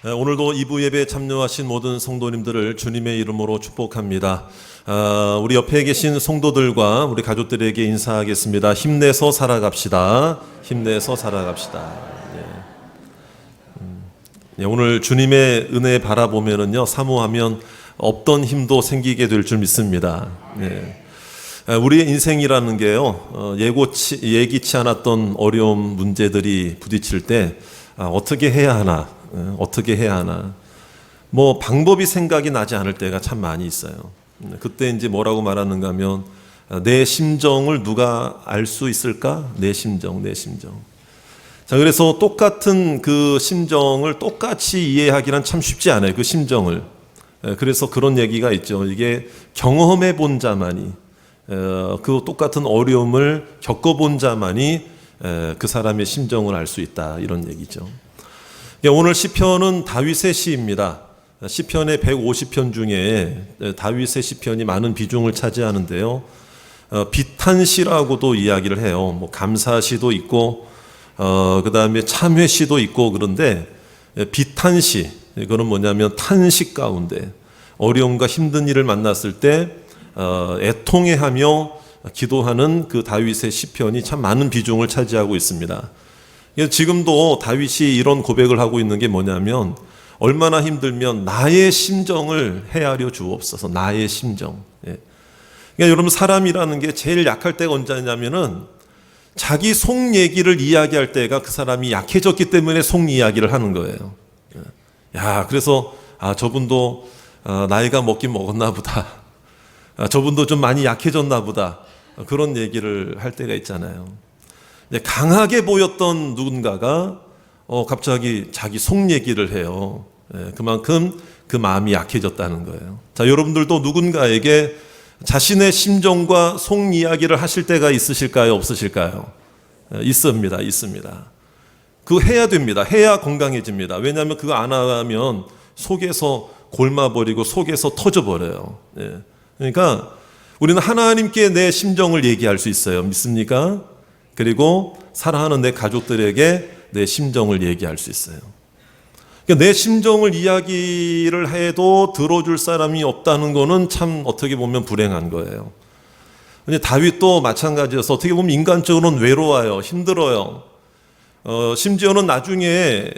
오늘도 2부 예배에 참여하신 모든 성도님들을 주님의 이름으로 축복합니다. 우리 옆에 계신 성도들과 우리 가족들에게 인사하겠습니다. 힘내서 살아갑시다. 힘내서 살아갑시다. 오늘 주님의 은혜 바라보면은요, 사모하면 없던 힘도 생기게 될 줄 믿습니다. 우리의 인생이라는 게요, 예기치 않았던 어려운 문제들이 부딪힐 때 어떻게 해야 하나, 뭐 방법이 생각이 나지 않을 때가 참 많이 있어요. 그때 이제 뭐라고 말하는가 하면, 내 심정을 누가 알 수 있을까? 내 심정. 자, 그래서 똑같은 그 심정을 똑같이 이해하기란 참 쉽지 않아요. 그 심정을. 그래서 그런 얘기가 있죠. 이게 경험해 본 자만이, 그 똑같은 어려움을 겪어본 자만이 그 사람의 심정을 알 수 있다, 이런 얘기죠. 오늘 시편은 다윗의 시입니다. 시편의 150편 중에 다윗의 시편이 많은 비중을 차지하는데요, 비탄시라고도 이야기를 해요. 뭐 감사시도 있고, 그 다음에 참회시도 있고. 그런데 비탄시, 이거는 뭐냐면 탄식 가운데 어려움과 힘든 일을 만났을 때 애통해하며 기도하는 그 다윗의 시편이 참 많은 비중을 차지하고 있습니다. 지금도 다윗이 이런 고백을 하고 있는 게 뭐냐면, 얼마나 힘들면 나의 심정을 헤아려 주옵소서. 나의 심정. 그러니까 여러분, 사람이라는 게 제일 약할 때가 언제냐면은 자기 속 얘기를 이야기할 때가 그 사람이 약해졌기 때문에 속 이야기를 하는 거예요. 그래서 저분도 나이가 먹긴 먹었나 보다. 저분도 좀 많이 약해졌나 보다. 그런 얘기를 할 때가 있잖아요. 강하게 보였던 누군가가 갑자기 자기 속 얘기를 해요. 그만큼 그 마음이 약해졌다는 거예요. 자, 여러분들도 누군가에게 자신의 심정과 속 이야기를 하실 때가 있으실까요? 없으실까요? 있습니다. 그거 해야 됩니다. 해야 건강해집니다. 왜냐하면 그거 안 하면 속에서 골마버리고 속에서 터져버려요. 그러니까 우리는 하나님께 내 심정을 얘기할 수 있어요. 믿습니까? 그리고 사랑하는 내 가족들에게 내 심정을 얘기할 수 있어요. 그러니까 내 심정을 이야기를 해도 들어줄 사람이 없다는 거는 참 어떻게 보면 불행한 거예요. 근데 다윗도 마찬가지여서 어떻게 보면 인간적으로는 외로워요. 힘들어요. 심지어는 나중에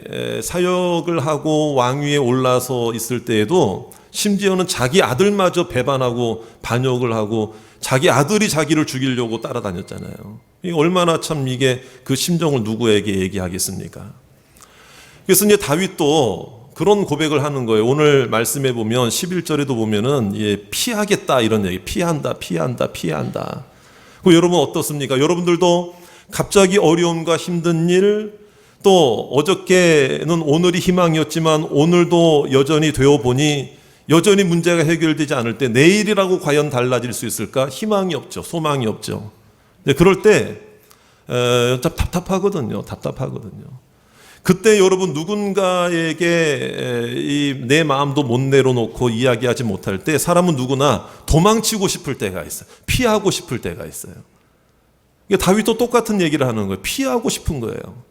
사역을 하고 왕위에 올라서 있을 때에도 심지어는 자기 아들마저 배반하고 반역을 하고 자기 아들이 자기를 죽이려고 따라다녔잖아요. 이게 얼마나 참 이게 그 심정을 누구에게 얘기하겠습니까? 그래서 이제 다윗도 그런 고백을 하는 거예요. 오늘 말씀해 보면 11절에도 보면은 피하겠다, 이런 얘기. 피한다. 그 여러분 어떻습니까? 여러분들도 갑자기 어려움과 힘든 일, 또 어저께는 오늘이 희망이었지만 오늘도 여전히 되어 보니 여전히 문제가 해결되지 않을 때 내일이라고 과연 달라질 수 있을까? 희망이 없죠. 소망이 없죠. 그럴 때 답답하거든요. 그때 여러분 누군가에게 내 마음도 못 내려놓고 이야기하지 못할 때 사람은 누구나 도망치고 싶을 때가 있어요. 피하고 싶을 때가 있어요. 다윗도 똑같은 얘기를 하는 거예요. 피하고 싶은 거예요.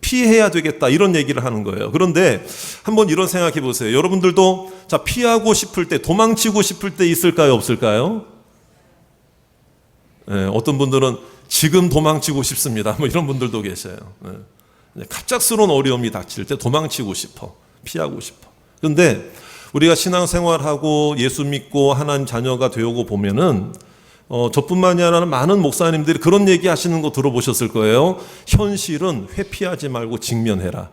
피해야 되겠다, 이런 얘기를 하는 거예요. 그런데 한번 이런 생각해 보세요. 여러분들도 자, 피하고 싶을 때, 도망치고 싶을 때 있을까요? 없을까요? 어떤 분들은 지금 도망치고 싶습니다, 뭐 이런 분들도 계셔요. 갑작스러운 어려움이 닥칠 때 도망치고 싶어, 피하고 싶어. 그런데 우리가 신앙생활하고 예수 믿고 하나님 자녀가 되고 보면은 저뿐만이 아니라 많은 목사님들이 그런 얘기 하시는 거 들어보셨을 거예요. 현실은 회피하지 말고 직면해라.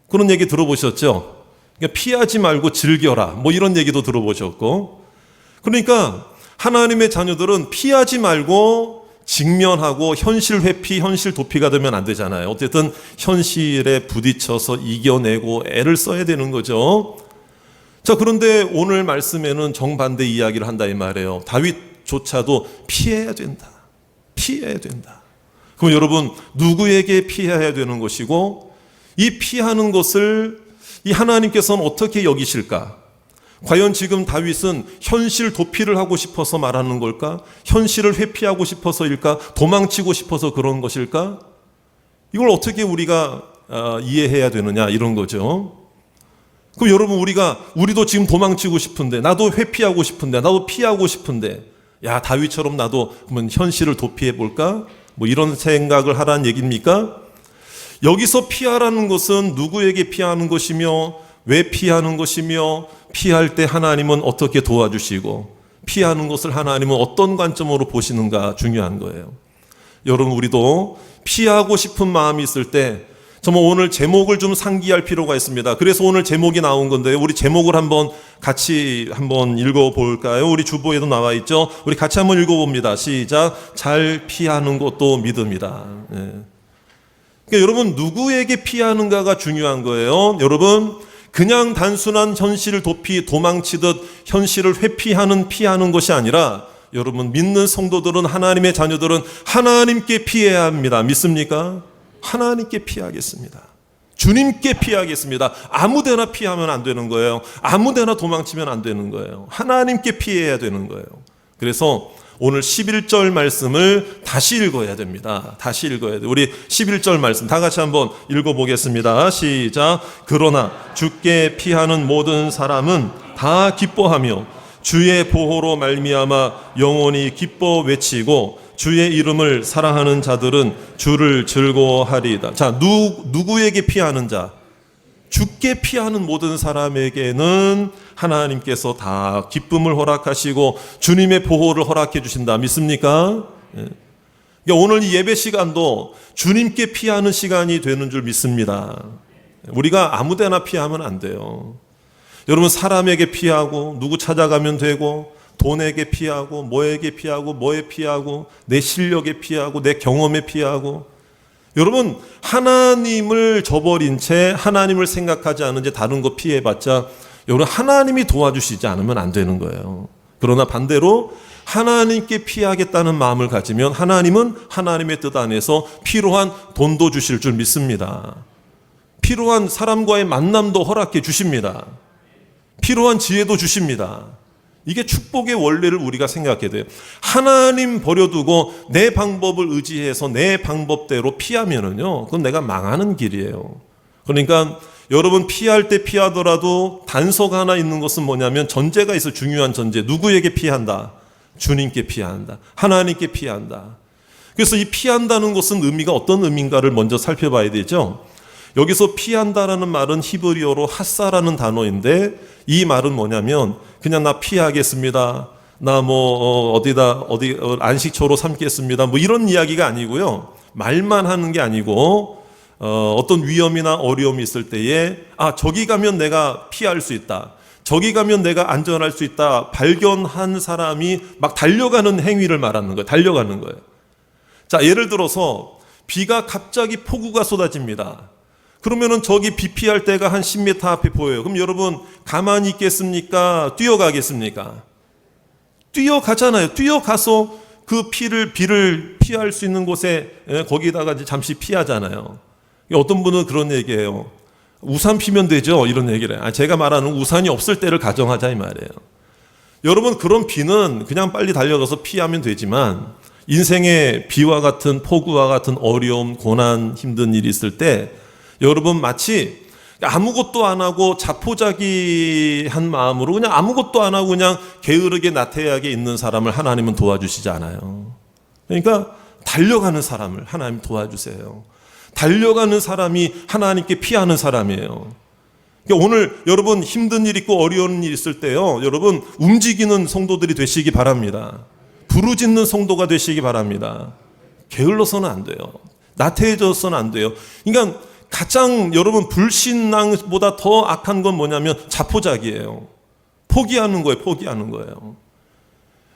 그런 얘기 들어보셨죠? 그러니까 피하지 말고 즐겨라, 뭐 이런 얘기도 들어보셨고. 그러니까 하나님의 자녀들은 피하지 말고 직면하고 현실 회피, 현실 도피가 되면 안 되잖아요. 어쨌든 현실에 부딪혀서 이겨내고 애를 써야 되는 거죠. 자, 그런데 오늘 말씀에는 정반대 이야기를 한다, 이 말이에요. 다윗조차도 피해야 된다. 그럼 여러분, 누구에게 피해야 되는 것이고, 이 피하는 것을 이 하나님께서는 어떻게 여기실까? 과연 지금 다윗은 현실 도피를 하고 싶어서 말하는 걸까? 현실을 회피하고 싶어서일까? 도망치고 싶어서 그런 것일까? 이걸 어떻게 우리가 이해해야 되느냐, 이런 거죠. 그럼 여러분 우리도 지금 도망치고 싶은데, 나도 회피하고 싶은데, 나도 피하고 싶은데, 야, 다윗처럼 나도 그러면 현실을 도피해 볼까? 뭐 이런 생각을 하라는 얘기입니까? 여기서 피하라는 것은 누구에게 피하는 것이며, 왜 피하는 것이며, 피할 때 하나님은 어떻게 도와주시고, 피하는 것을 하나님은 어떤 관점으로 보시는가 중요한 거예요. 여러분, 우리도 피하고 싶은 마음이 있을 때 정말 오늘 제목을 좀 상기할 필요가 있습니다. 그래서 오늘 제목이 나온 건데요. 우리 제목을 같이 한번 읽어볼까요? 우리 주보에도 나와 있죠. 우리 같이 한번 읽어봅니다. 시작. 잘 피하는 것도 믿음이다. 네. 그러니까 여러분, 누구에게 피하는가가 중요한 거예요. 여러분, 그냥 단순한 현실을 도망치듯 현실을 피하는 것이 아니라, 여러분, 믿는 성도들은, 하나님의 자녀들은 하나님께 피해야 합니다. 믿습니까? 하나님께 피하겠습니다. 주님께 피하겠습니다. 아무데나 피하면 안 되는 거예요. 아무데나 도망치면 안 되는 거예요. 하나님께 피해야 되는 거예요. 그래서 오늘 11절 말씀을 다시 읽어야 됩니다. 다시 읽어야 돼요. 우리 11절 말씀 다 같이 한번 읽어보겠습니다. 시작. 그러나 주께 피하는 모든 사람은 다 기뻐하며 주의 보호로 말미암아 영원히 기뻐 외치고 주의 이름을 사랑하는 자들은 주를 즐거워하리이다. 자, 누구에게 피하는 자? 주께 피하는 모든 사람에게는 하나님께서 다 기쁨을 허락하시고 주님의 보호를 허락해 주신다. 믿습니까? 그러니까 오늘 이 예배 시간도 주님께 피하는 시간이 되는 줄 믿습니다. 우리가 아무데나 피하면 안 돼요. 여러분, 사람에게 피하고, 누구 찾아가면 되고, 돈에게 피하고, 뭐에게 피하고, 뭐에 피하고, 내 실력에 피하고, 내 경험에 피하고. 여러분, 하나님을 저버린 채, 하나님을 생각하지 않은 채 다른 거 피해봤자 여러분, 하나님이 도와주시지 않으면 안 되는 거예요. 그러나 반대로 하나님께 피하겠다는 마음을 가지면 하나님은 하나님의 뜻 안에서 필요한 돈도 주실 줄 믿습니다. 필요한 사람과의 만남도 허락해 주십니다. 필요한 지혜도 주십니다. 이게 축복의 원리를 우리가 생각해야 돼요. 하나님 버려두고 내 방법을 의지해서 내 방법대로 피하면은요, 그건 내가 망하는 길이에요. 그러니까 여러분, 피할 때 피하더라도 단서가 하나 있는 것은 뭐냐면 전제가 있어. 중요한 전제. 누구에게 피한다? 주님께 피한다. 하나님께 피한다. 그래서 이 피한다는 것은 의미가 어떤 의미인가를 먼저 살펴봐야 되죠. 여기서 피한다라는 말은 히브리어로 핫사라는 단어인데, 이 말은 뭐냐면 그냥 나 피하겠습니다. 나 어디 안식처로 삼겠습니다. 뭐 이런 이야기가 아니고요. 말만 하는 게 아니고 어떤 위험이나 어려움이 있을 때에 저기 가면 내가 피할 수 있다. 저기 가면 내가 안전할 수 있다. 발견한 사람이 막 달려가는 행위를 말하는 거예요. 달려가는 거예요. 자, 예를 들어서 비가 갑자기 폭우가 쏟아집니다. 그러면은 저기 비 피할 때가 한 10m 앞에 보여요. 그럼 여러분 가만히 있겠습니까? 뛰어가겠습니까? 뛰어가잖아요. 뛰어가서 그 비를 피할 수 있는 곳에 거기다가 이제 잠시 피하잖아요. 어떤 분은 그런 얘기예요. 우산 피면 되죠? 이런 얘기를 해요. 제가 말하는 우산이 없을 때를 가정하자 이 말이에요. 여러분, 그런 비는 그냥 빨리 달려가서 피하면 되지만 인생의 비와 같은 폭우와 같은 어려움, 고난, 힘든 일이 있을 때 여러분 마치 아무것도 안 하고 자포자기한 마음으로 그냥 아무것도 안 하고 그냥 게으르게 나태하게 있는 사람을 하나님은 도와주시지 않아요. 그러니까 달려가는 사람을 하나님 도와주세요. 달려가는 사람이 하나님께 피하는 사람이에요. 그러니까 오늘 여러분 힘든 일 있고 어려운 일 있을 때요, 여러분 움직이는 성도들이 되시기 바랍니다. 부르짖는 성도가 되시기 바랍니다. 게을러서는 안 돼요. 나태해져서는 안 돼요. 그러니까 가장 여러분 불신앙보다 더 악한 건 뭐냐면 자포자기예요. 포기하는 거예요. 포기하는 거예요.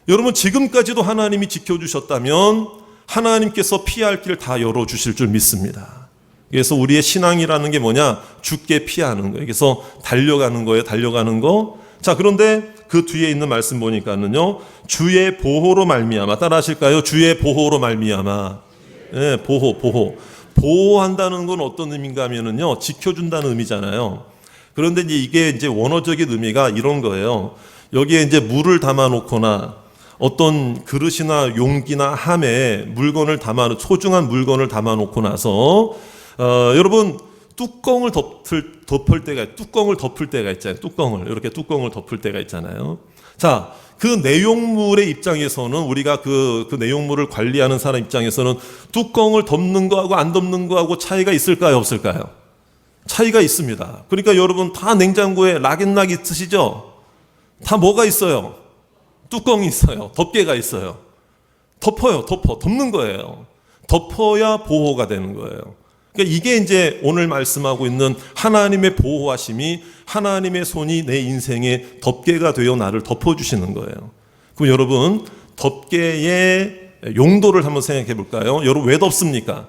여러분, 지금까지도 하나님이 지켜주셨다면 하나님께서 피할 길을 다 열어주실 줄 믿습니다. 그래서 우리의 신앙이라는 게 뭐냐? 주께 피하는 거예요. 그래서 달려가는 거예요. 달려가는 거. 자, 그런데 그 뒤에 있는 말씀 보니까는요, 주의 보호로 말미암아. 따라 하실까요? 주의 보호로 말미암아. 네, 보호. 보호한다는 건 어떤 의미인가 하면은요, 지켜준다는 의미잖아요. 그런데 이게 이제 원어적인 의미가 이런 거예요. 여기에 이제 물을 담아 놓거나 어떤 그릇이나 용기나 함에 소중한 물건을 담아 놓고 나서 여러분 뚜껑을 덮을 때가 있잖아요. 이렇게 뚜껑을 덮을 때가 있잖아요. 자, 그 내용물의 입장에서는 우리가 그 내용물을 관리하는 사람 입장에서는 뚜껑을 덮는 거하고 안 덮는 거하고 차이가 있을까요? 없을까요? 차이가 있습니다. 그러니까 여러분 다 냉장고에 락앤락 있으시죠? 다 뭐가 있어요? 뚜껑이 있어요. 덮개가 있어요. 덮는 거예요. 덮어야 보호가 되는 거예요. 그러니까 이게 이제 오늘 말씀하고 있는 하나님의 보호하심이 하나님의 손이 내 인생의 덮개가 되어 나를 덮어주시는 거예요. 그럼 여러분 덮개의 용도를 한번 생각해 볼까요? 여러분 왜 덮습니까?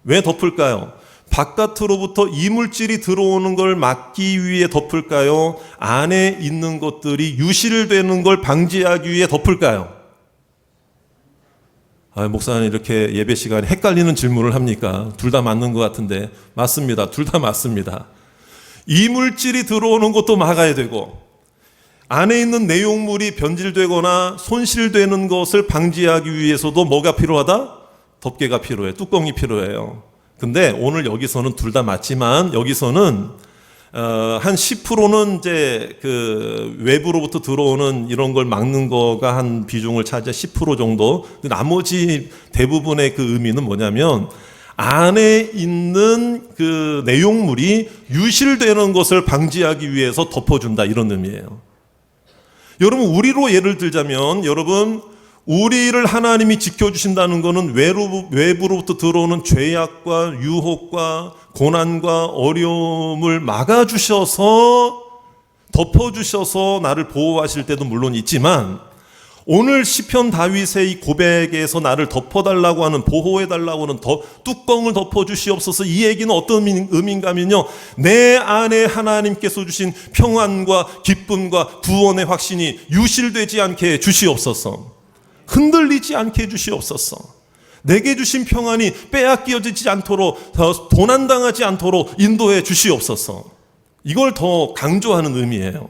왜 덮을까요? 바깥으로부터 이물질이 들어오는 걸 막기 위해 덮을까요? 안에 있는 것들이 유실되는 걸 방지하기 위해 덮을까요? 목사님 이렇게 예배 시간에 헷갈리는 질문을 합니까? 둘 다 맞는 것 같은데. 맞습니다. 둘 다 맞습니다. 이물질이 들어오는 것도 막아야 되고 안에 있는 내용물이 변질되거나 손실되는 것을 방지하기 위해서도 뭐가 필요하다? 덮개가 필요해. 뚜껑이 필요해요. 근데 오늘 여기서는 둘 다 맞지만 여기서는 한 10%는 이제 그 외부로부터 들어오는 이런 걸 막는 거가 한 비중을 차지해 10% 정도. 나머지 대부분의 그 의미는 뭐냐면 안에 있는 그 내용물이 유실되는 것을 방지하기 위해서 덮어준다 이런 의미예요. 여러분 우리로 예를 들자면 여러분 우리를 하나님이 지켜주신다는 것은 외부로부터 들어오는 죄악과 유혹과 고난과 어려움을 막아주셔서 덮어주셔서 나를 보호하실 때도 물론 있지만 오늘 시편 다윗의 이 고백에서 나를 덮어달라고 하는 보호해달라고 하는 뚜껑을 덮어주시옵소서 이 얘기는 어떤 의미인가 하면요 내 안에 하나님께서 주신 평안과 기쁨과 구원의 확신이 유실되지 않게 해주시옵소서 흔들리지 않게 해주시옵소서 내게 주신 평안이 빼앗겨지지 않도록 도난당하지 않도록 인도해 주시옵소서 이걸 더 강조하는 의미예요.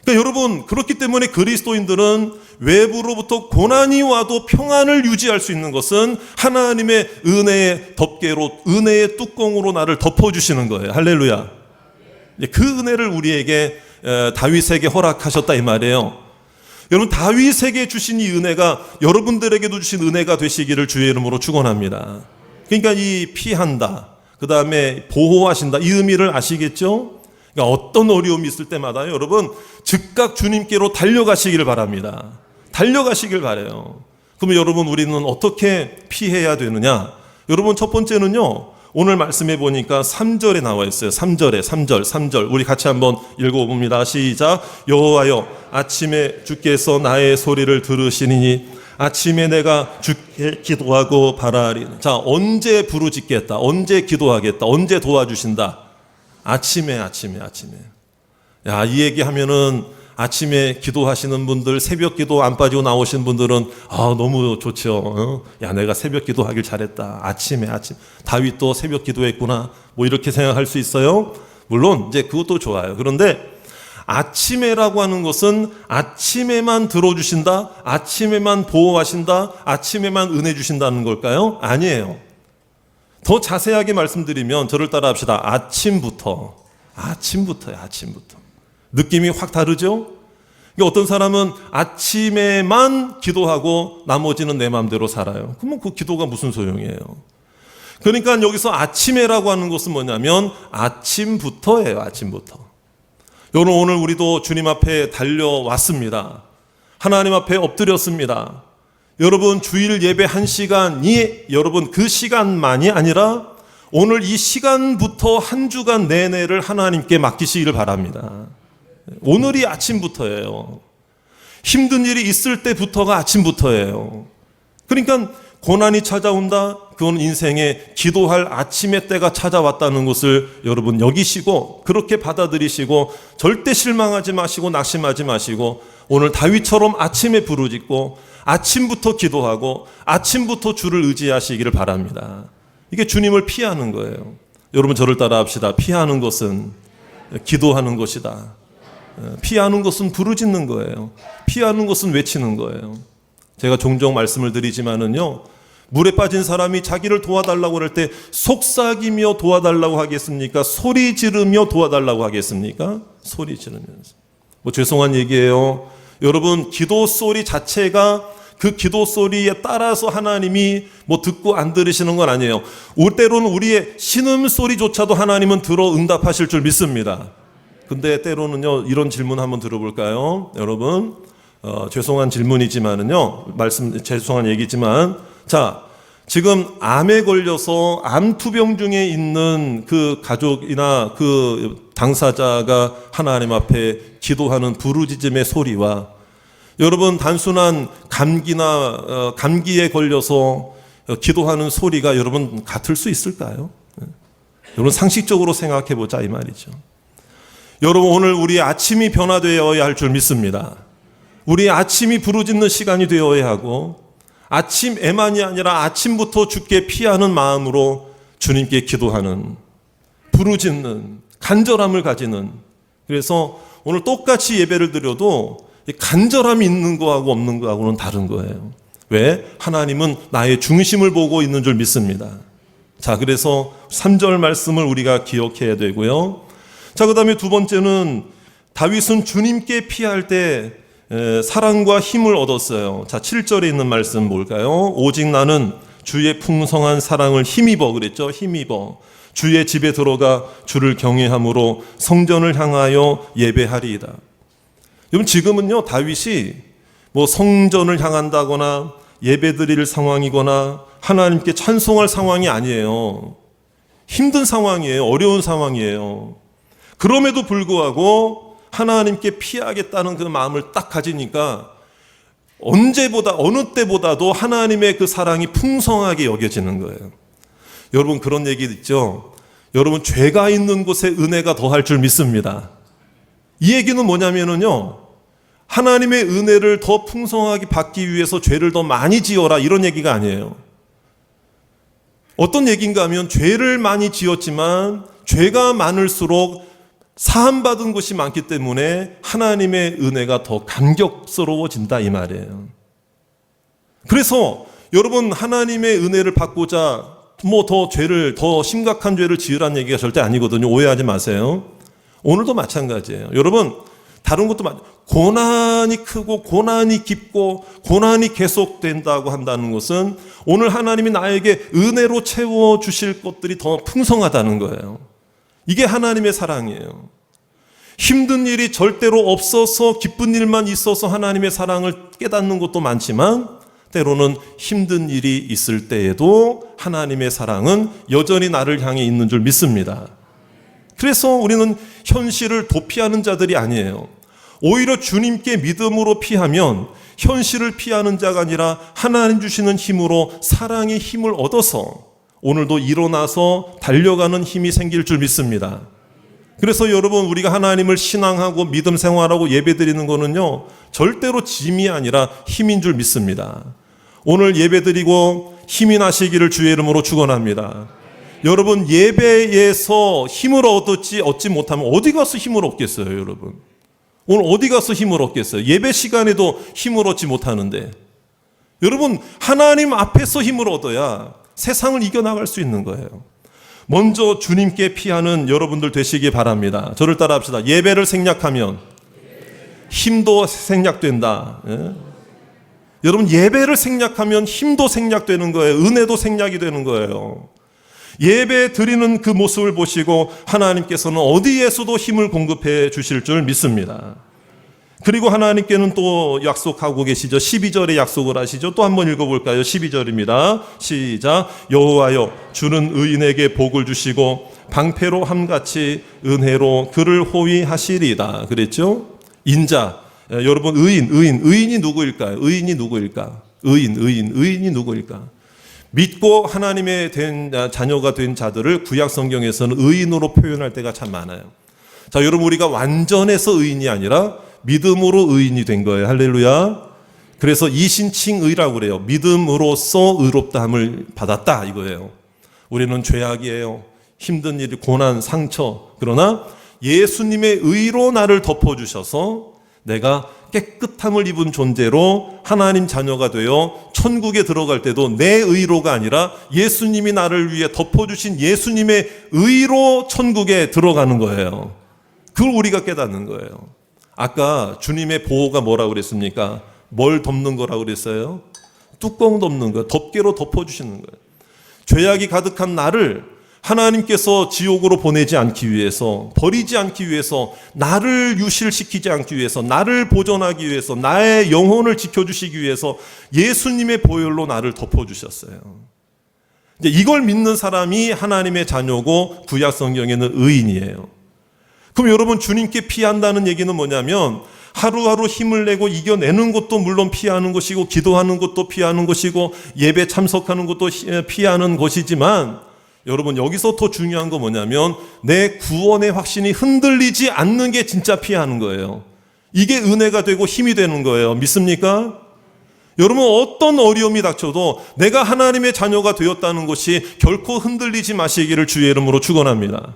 그러니까 여러분 그렇기 때문에 그리스도인들은 외부로부터 고난이 와도 평안을 유지할 수 있는 것은 하나님의 은혜의 덮개로 은혜의 뚜껑으로 나를 덮어주시는 거예요. 할렐루야. 그 은혜를 우리에게 다윗에게 허락하셨다 이 말이에요. 여러분 다윗에게 주신 이 은혜가 여러분들에게도 주신 은혜가 되시기를 주의 이름으로 축원합니다. 그러니까 이 피한다 그 다음에 보호하신다 이 의미를 아시겠죠? 그러니까 어떤 어려움이 있을 때마다 여러분 즉각 주님께로 달려가시기를 바랍니다. 달려가시길 바라요. 그러면 여러분 우리는 어떻게 피해야 되느냐? 여러분 첫 번째는요 오늘 말씀해 보니까 3절에 나와 있어요. 3절 우리 같이 한번 읽어봅니다. 시작. 여호와여 아침에 주께서 나의 소리를 들으시니 아침에 내가 주께 기도하고 바라리. 자 언제 부르짖겠다 언제 기도하겠다 언제 도와주신다 아침에 야, 이 얘기하면은 아침에 기도하시는 분들 새벽 기도 안 빠지고 나오신 분들은 너무 좋죠. 야 내가 새벽 기도하길 잘했다. 아침 다윗도 새벽 기도했구나 뭐 이렇게 생각할 수 있어요. 물론 이제 그것도 좋아요. 그런데 아침에라고 하는 것은 아침에만 들어주신다 아침에만 보호하신다 아침에만 은혜 주신다는 걸까요? 아니에요. 더 자세하게 말씀드리면 저를 따라 합시다. 아침부터요. 느낌이 확 다르죠? 어떤 사람은 아침에만 기도하고 나머지는 내 마음대로 살아요. 그러면 그 기도가 무슨 소용이에요? 그러니까 여기서 아침에라고 하는 것은 뭐냐면 아침부터예요. 아침부터. 여러분 오늘 우리도 주님 앞에 달려왔습니다. 하나님 앞에 엎드렸습니다. 여러분 주일 예배 1시간이 여러분 그 시간만이 아니라 오늘 이 시간부터 한 주간 내내를 하나님께 맡기시기를 바랍니다. 오늘이 아침부터예요. 힘든 일이 있을 때부터가 아침부터예요. 그러니까 고난이 찾아온다. 그건 인생에 기도할 아침의 때가 찾아왔다는 것을 여러분 여기시고 그렇게 받아들이시고 절대 실망하지 마시고 낙심하지 마시고 오늘 다윗처럼 아침에 부르짖고 아침부터 기도하고 아침부터 주를 의지하시기를 바랍니다. 이게 주님을 피하는 거예요. 여러분 저를 따라 합시다. 피하는 것은 기도하는 것이다. 피하는 것은 부르짖는 거예요. 피하는 것은 외치는 거예요. 제가 종종 말씀을 드리지만은요 물에 빠진 사람이 자기를 도와달라고 할 때 속삭이며 도와달라고 하겠습니까? 소리 지르며 도와달라고 하겠습니까? 소리 지르면서. 죄송한 얘기예요. 여러분, 기도 소리 자체가 그 기도 소리에 따라서 하나님이 듣고 안 들으시는 건 아니에요. 때로는 우리의 신음소리조차도 하나님은 들어 응답하실 줄 믿습니다. 근데 때로는요, 이런 질문 한번 들어볼까요? 여러분, 죄송한 질문이지만은요, 죄송한 얘기지만, 자, 지금 암에 걸려서 암투병 중에 있는 그 가족이나 그 당사자가 하나님 앞에 기도하는 부르짖음의 소리와 여러분 단순한 감기에 걸려서 기도하는 소리가 여러분 같을 수 있을까요? 여러분 상식적으로 생각해 보자 이 말이죠. 여러분 오늘 우리의 아침이 변화되어야 할 줄 믿습니다. 우리의 아침이 부르짖는 시간이 되어야 하고 아침에만이 아니라 아침부터 주께 피하는 마음으로 주님께 기도하는 부르짖는 간절함을 가지는 그래서 오늘 똑같이 예배를 드려도 간절함이 있는 거하고 없는 거하고는 다른 거예요. 왜? 하나님은 나의 중심을 보고 있는 줄 믿습니다. 자, 그래서 3절 말씀을 우리가 기억해야 되고요. 자, 그 다음에 두 번째는 다윗은 주님께 피할 때 사랑과 힘을 얻었어요. 자, 7절에 있는 말씀 뭘까요? 오직 나는 주의 풍성한 사랑을 힘입어 그랬죠. 힘입어 주의 집에 들어가 주를 경외함으로 성전을 향하여 예배하리이다. 여러분 지금은요 다윗이 성전을 향한다거나 예배드릴 상황이거나 하나님께 찬송할 상황이 아니에요. 힘든 상황이에요. 어려운 상황이에요. 그럼에도 불구하고 하나님께 피하겠다는 그 마음을 딱 가지니까 언제보다 어느 때보다도 하나님의 그 사랑이 풍성하게 여겨지는 거예요. 여러분 그런 얘기 있죠. 여러분 죄가 있는 곳에 은혜가 더할 줄 믿습니다. 이 얘기는 뭐냐면요 하나님의 은혜를 더 풍성하게 받기 위해서 죄를 더 많이 지어라 이런 얘기가 아니에요. 어떤 얘기인가 하면 죄를 많이 지었지만 죄가 많을수록 사함받은 것이 많기 때문에 하나님의 은혜가 더 감격스러워진다 이 말이에요. 그래서 여러분 하나님의 은혜를 받고자 더 심각한 죄를 지으라는 얘기가 절대 아니거든요. 오해하지 마세요. 오늘도 마찬가지예요. 여러분 다른 것도 고난이 크고 고난이 깊고 고난이 계속된다고 한다는 것은 오늘 하나님이 나에게 은혜로 채워주실 것들이 더 풍성하다는 거예요. 이게 하나님의 사랑이에요. 힘든 일이 절대로 없어서 기쁜 일만 있어서 하나님의 사랑을 깨닫는 것도 많지만 때로는 힘든 일이 있을 때에도 하나님의 사랑은 여전히 나를 향해 있는 줄 믿습니다. 그래서 우리는 현실을 도피하는 자들이 아니에요. 오히려 주님께 믿음으로 피하면 현실을 피하는 자가 아니라 하나님 주시는 힘으로 사랑의 힘을 얻어서 오늘도 일어나서 달려가는 힘이 생길 줄 믿습니다. 그래서 여러분 우리가 하나님을 신앙하고 믿음 생활하고 예배드리는 거는요 절대로 짐이 아니라 힘인 줄 믿습니다. 오늘 예배드리고 힘이 나시기를 주의 이름으로 축원합니다. 여러분 예배에서 힘을 얻지 못하면 어디 가서 힘을 얻겠어요 여러분? 오늘 어디 가서 힘을 얻겠어요? 예배 시간에도 힘을 얻지 못하는데 여러분 하나님 앞에서 힘을 얻어야 세상을 이겨나갈 수 있는 거예요. 먼저 주님께 피하는 여러분들 되시기 바랍니다. 저를 따라 합시다. 예배를 생략하면 힘도 생략된다. 예? 여러분 예배를 생략하면 힘도 생략되는 거예요. 은혜도 생략이 되는 거예요. 예배 드리는 그 모습을 보시고 하나님께서는 어디에서도 힘을 공급해 주실 줄 믿습니다. 그리고 하나님께는 또 약속하고 계시죠. 12절에 약속을 하시죠. 또 한번 읽어볼까요? 12절입니다. 시작. 여호와여 주는 의인에게 복을 주시고 방패로 함같이 은혜로 그를 호위하시리이다. 그랬죠? 인자. 여러분 의인이 누구일까요? 의인이 누구일까? 의인이 누구일까? 믿고 하나님의 자녀가 된 자들을 구약 성경에서는 의인으로 표현할 때가 참 많아요. 자, 여러분 우리가 완전해서 의인이 아니라 믿음으로 의인이 된 거예요. 할렐루야. 그래서 이신칭의라고 그래요. 믿음으로써 의롭다함을 받았다 이거예요. 우리는 죄악이에요. 힘든 일, 고난, 상처. 그러나 예수님의 의로 나를 덮어주셔서 내가 깨끗함을 입은 존재로 하나님 자녀가 되어 천국에 들어갈 때도 내 의로가 아니라 예수님이 나를 위해 덮어주신 예수님의 의로 천국에 들어가는 거예요. 그걸 우리가 깨닫는 거예요. 아까 주님의 보호가 뭐라고 그랬습니까? 뭘 덮는 거라고 그랬어요? 뚜껑 덮는 거예요. 덮개로 덮어주시는 거예요. 죄악이 가득한 나를 하나님께서 지옥으로 보내지 않기 위해서, 버리지 않기 위해서, 나를 유실시키지 않기 위해서, 나를 보존하기 위해서, 나의 영혼을 지켜주시기 위해서 예수님의 보혈로 나를 덮어주셨어요. 이제 이걸 믿는 사람이 하나님의 자녀고 구약 성경에는 의인이에요. 그럼 여러분, 주님께 피한다는 얘기는 뭐냐면 하루하루 힘을 내고 이겨내는 것도 물론 피하는 것이고, 기도하는 것도 피하는 것이고, 예배 참석하는 것도 피하는 것이지만, 여러분, 여기서 더 중요한 거 뭐냐면 내 구원의 확신이 흔들리지 않는 게 진짜 피하는 거예요. 이게 은혜가 되고 힘이 되는 거예요. 믿습니까? 여러분, 어떤 어려움이 닥쳐도 내가 하나님의 자녀가 되었다는 것이 결코 흔들리지 마시기를 주의 이름으로 축원합니다.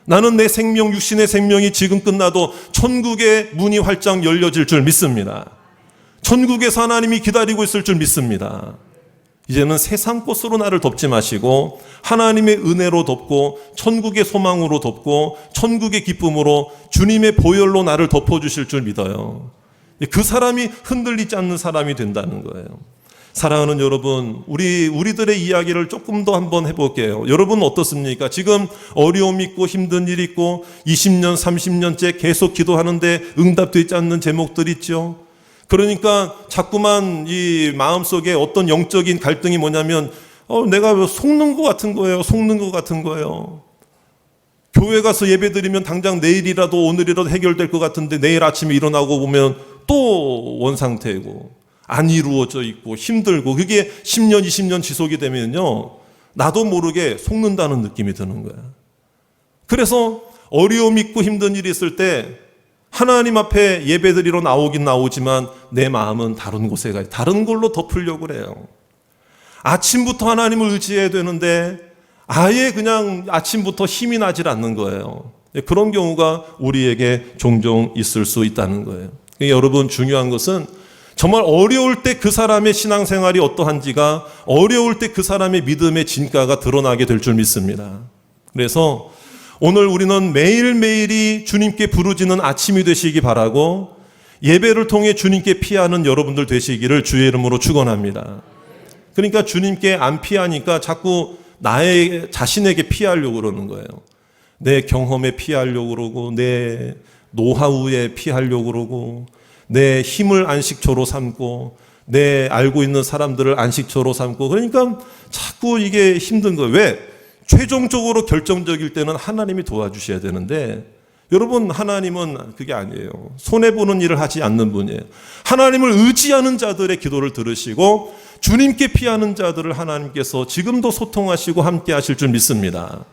나는 내 생명, 육신의 생명이 지금 끝나도 천국의 문이 활짝 열려질 줄 믿습니다. 천국에서 하나님이 기다리고 있을 줄 믿습니다. 이제는 세상 것으로 나를 덮지 마시고 하나님의 은혜로 덮고 천국의 소망으로 덮고 천국의 기쁨으로 주님의 보혈로 나를 덮어주실 줄 믿어요. 그 사람이 흔들리지 않는 사람이 된다는 거예요. 사랑하는 여러분, 우리들의 이야기를 조금 더 한번 해볼게요. 여러분 어떻습니까? 지금 어려움 있고 힘든 일 있고 20년, 30년째 계속 기도하는데 응답되지 않는 제목들 있죠. 그러니까 자꾸만 이 마음속에 어떤 영적인 갈등이 뭐냐면 내가 속는 것 같은 거예요. 속는 것 같은 거예요. 교회 가서 예배 드리면 당장 내일이라도 오늘이라도 해결될 것 같은데 내일 아침에 일어나고 보면 또 원상태고 안 이루어져 있고 힘들고 그게 10년, 20년 지속이 되면요. 나도 모르게 속는다는 느낌이 드는 거야. 그래서 어려움 있고 힘든 일이 있을 때 하나님 앞에 예배드리러 나오긴 나오지만 내 마음은 다른 곳에 가요. 다른 걸로 덮으려고 그래요. 아침부터 하나님을 의지해야 되는데 아예 그냥 아침부터 힘이 나질 않는 거예요. 그런 경우가 우리에게 종종 있을 수 있다는 거예요. 여러분, 중요한 것은 정말 어려울 때 그 사람의 신앙생활이 어떠한지가 어려울 때 그 사람의 믿음의 진가가 드러나게 될 줄 믿습니다. 그래서 오늘 우리는 매일매일이 주님께 부르짖는 아침이 되시기 바라고 예배를 통해 주님께 피하는 여러분들 되시기를 주의 이름으로 축원합니다. 그러니까 주님께 안 피하니까 자꾸 나의 자신에게 피하려고 그러는 거예요. 내 경험에 피하려고 그러고 내 노하우에 피하려고 그러고 내 힘을 안식처로 삼고 내 알고 있는 사람들을 안식처로 삼고 그러니까 자꾸 이게 힘든 거예요. 왜? 최종적으로 결정적일 때는 하나님이 도와주셔야 되는데 여러분, 하나님은 그게 아니에요. 손해보는 일을 하지 않는 분이에요. 하나님을 의지하는 자들의 기도를 들으시고 주님께 피하는 자들을 하나님께서 지금도 소통하시고 함께 하실 줄 믿습니다.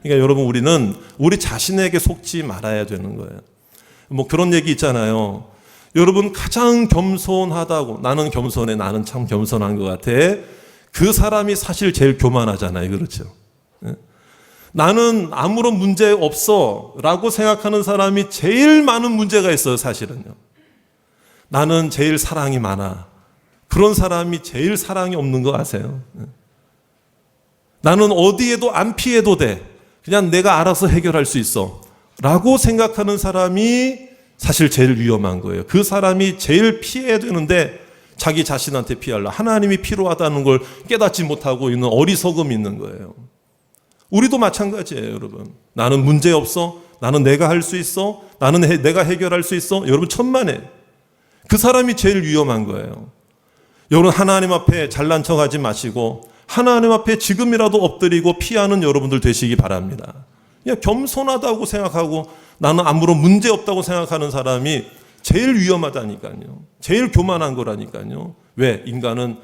그러니까 여러분, 우리는 우리 자신에게 속지 말아야 되는 거예요. 뭐 그런 얘기 있잖아요. 여러분, 가장 겸손하다고, 나는 겸손해, 나는 참 겸손한 것 같아. 그 사람이 사실 제일 교만하잖아요. 그렇죠? 나는 아무런 문제 없어 라고 생각하는 사람이 제일 많은 문제가 있어요. 사실은요. 나는 제일 사랑이 많아. 그런 사람이 제일 사랑이 없는 거 아세요? 나는 어디에도 안 피해도 돼. 그냥 내가 알아서 해결할 수 있어 라고 생각하는 사람이 사실 제일 위험한 거예요. 그 사람이 제일 피해야 되는데 자기 자신한테 피하려 하나님이 필요하다는 걸 깨닫지 못하고 있는 어리석음이 있는 거예요. 우리도 마찬가지예요, 여러분. 나는 문제 없어. 나는 내가 할 수 있어. 나는 내가 해결할 수 있어. 여러분, 천만에. 그 사람이 제일 위험한 거예요. 여러분, 하나님 앞에 잘난 척하지 마시고 하나님 앞에 지금이라도 엎드리고 피하는 여러분들 되시기 바랍니다. 그냥 겸손하다고 생각하고 나는 아무런 문제 없다고 생각하는 사람이 제일 위험하다니까요. 제일 교만한 거라니까요. 왜? 인간은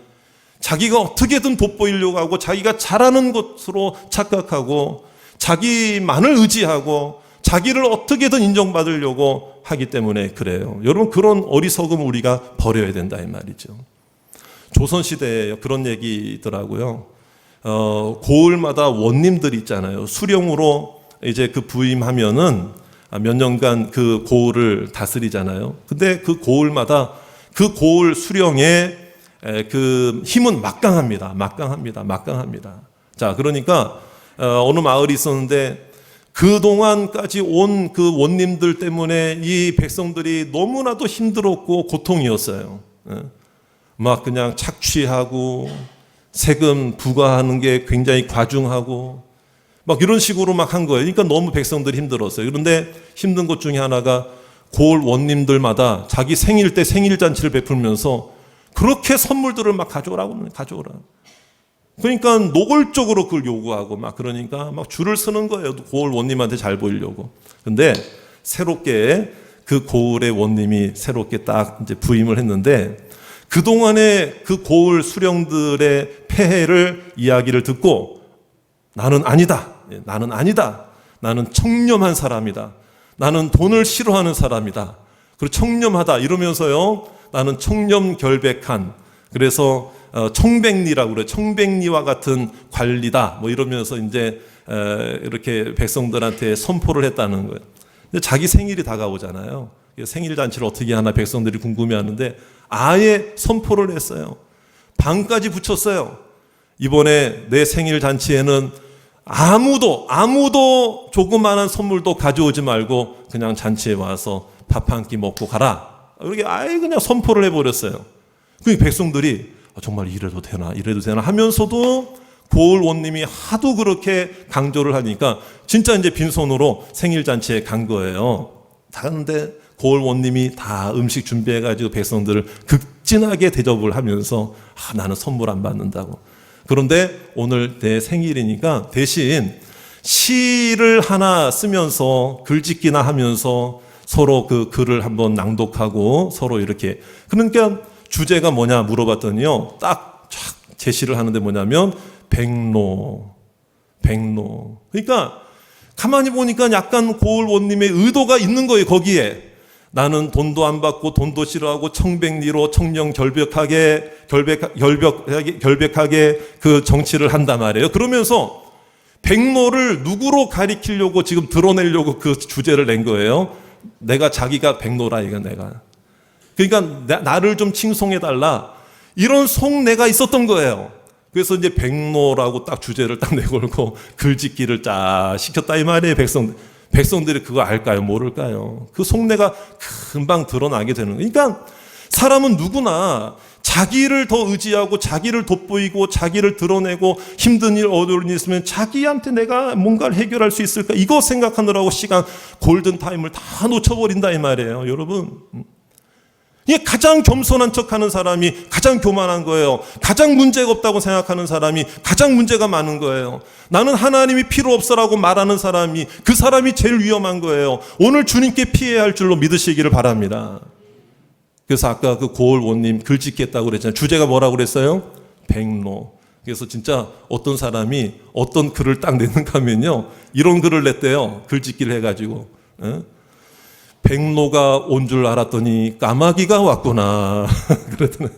자기가 어떻게든 돋보이려고 하고 자기가 잘하는 것으로 착각하고 자기만을 의지하고 자기를 어떻게든 인정받으려고 하기 때문에 그래요. 여러분, 그런 어리석음을 우리가 버려야 된다 이 말이죠. 조선시대에 그런 얘기 있더라고요. 고을마다 원님들 있잖아요. 수령으로 이제 그 부임하면은 몇 년간 그 고을을 다스리잖아요. 근데 그 고을마다 그 고을 수령의 그 힘은 막강합니다. 자, 그러니까 어느 마을이 있었는데 그동안까지 온 그 원님들 때문에 이 백성들이 너무나도 힘들었고 고통이었어요. 막 그냥 착취하고 세금 부과하는 게 굉장히 과중하고 막 이런 식으로 막 한 거예요. 그러니까 너무 백성들이 힘들었어요. 그런데 힘든 것 중에 하나가 고을 원님들마다 자기 생일 때 생일잔치를 베풀면서 그렇게 선물들을 막 가져오라. 그러니까 노골적으로 그걸 요구하고 막 그러니까 막 줄을 서는 거예요. 고을 원님한테 잘 보이려고. 근데 새롭게 그 고을의 원님이 새롭게 딱 이제 부임을 했는데 그동안의 그 고을 수령들의 폐해를 이야기를 듣고 나는 아니다. 나는 청렴한 사람이다. 나는 돈을 싫어하는 사람이다. 그리고 청렴하다 이러면서요. 나는 청렴결백한 그래서 청백리라고 그래요. 청백리와 같은 관리다. 뭐 이러면서 이제 이렇게 백성들한테 선포를 했다는 거예요. 근데 자기 생일이 다가오잖아요. 생일 잔치를 어떻게 하나 백성들이 궁금해하는데 아예 선포를 했어요. 방까지 붙였어요. 이번에 내 생일 잔치에는 아무도 조그마한 선물도 가져오지 말고 그냥 잔치에 와서 밥 한 끼 먹고 가라. 이렇게 아예 그냥 선포를 해버렸어요. 그 백성들이 정말 이래도 되나 하면서도 고을 원님이 하도 그렇게 강조를 하니까 진짜 이제 빈손으로 생일잔치에 간 거예요. 가는데 고을 원님이 다 음식 준비해가지고 백성들을 극진하게 대접을 하면서 나는 선물 안 받는다고. 그런데 오늘 내 생일이니까 대신 시를 하나 쓰면서 글짓기나 하면서 서로 그 글을 한번 낭독하고 서로 이렇게. 그러니까 주제가 뭐냐 물어봤더니요. 딱 제시를 하는데 뭐냐면 백로. 그러니까 가만히 보니까 약간 고을 원님의 의도가 있는 거예요. 거기에. 나는 돈도 안 받고 돈도 싫어하고 청백리로 청렴결백하게 그 정치를 한단 말이에요. 그러면서 백로를 누구로 가리키려고 지금 드러내려고 그 주제를 낸 거예요. 자기가 백로라 이거 내가. 그러니까 나를 좀 칭송해달라. 이런 속내가 있었던 거예요. 그래서 이제 백로라고 딱 주제를 딱 내걸고 글짓기를 쫙 시켰다 이 말이에요. 백성들이 그거 알까요? 모를까요? 그 속내가 금방 드러나게 되는 거예요. 그러니까 사람은 누구나 자기를 더 의지하고 자기를 돋보이고 자기를 드러내고 힘든 일 어려운 일 있으면 자기한테 내가 뭔가를 해결할 수 있을까? 이거 생각하느라고 시간 골든타임을 다 놓쳐버린다 이 말이에요. 여러분. 이게 가장 겸손한 척하는 사람이 가장 교만한 거예요. 가장 문제가 없다고 생각하는 사람이 가장 문제가 많은 거예요. 나는 하나님이 필요 없어라고 말하는 사람이 그 사람이 제일 위험한 거예요. 오늘 주님께 피해야 할 줄로 믿으시기를 바랍니다. 그래서 아까 그 고을 원님 글짓기 했다고 그랬잖아요. 주제가 뭐라고 그랬어요? 백로. 그래서 진짜 어떤 사람이 어떤 글을 딱 내는가 하면요. 이런 글을 냈대요. 글짓기를 해가지고. 백로가 온 줄 알았더니 까마귀가 왔구나. 그랬더니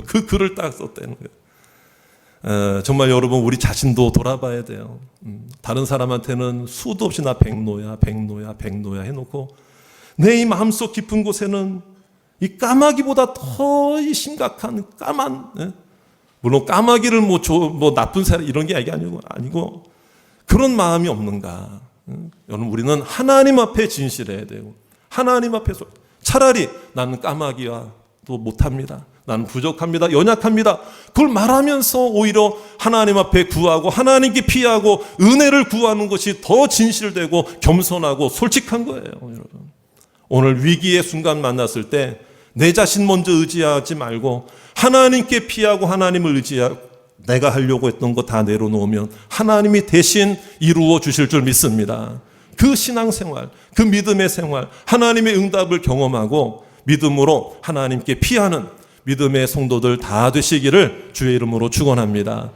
그 글을 딱 썼다는 거예요. 정말 여러분 우리 자신도 돌아봐야 돼요. 다른 사람한테는 수도 없이 나 백로야 해놓고 내 이 마음속 깊은 곳에는 이 까마귀보다 더 심각한 물론 까마귀를 뭐 나쁜 사람 이런 게 아니고 그런 마음이 없는가. 여러분 우리는 하나님 앞에 진실해야 되고 하나님 앞에서 차라리 나는 까마귀와 또 못합니다. 나는 부족합니다. 연약합니다. 그걸 말하면서 오히려 하나님 앞에 구하고 하나님께 피하고 은혜를 구하는 것이 더 진실되고 겸손하고 솔직한 거예요. 여러분. 오늘 위기의 순간 만났을 때 내 자신 먼저 의지하지 말고 하나님께 피하고 하나님을 의지하고 내가 하려고 했던 거 다 내려놓으면 하나님이 대신 이루어 주실 줄 믿습니다. 그 신앙생활, 그 믿음의 생활, 하나님의 응답을 경험하고 믿음으로 하나님께 피하는 믿음의 성도들 다 되시기를 주의 이름으로 축원합니다.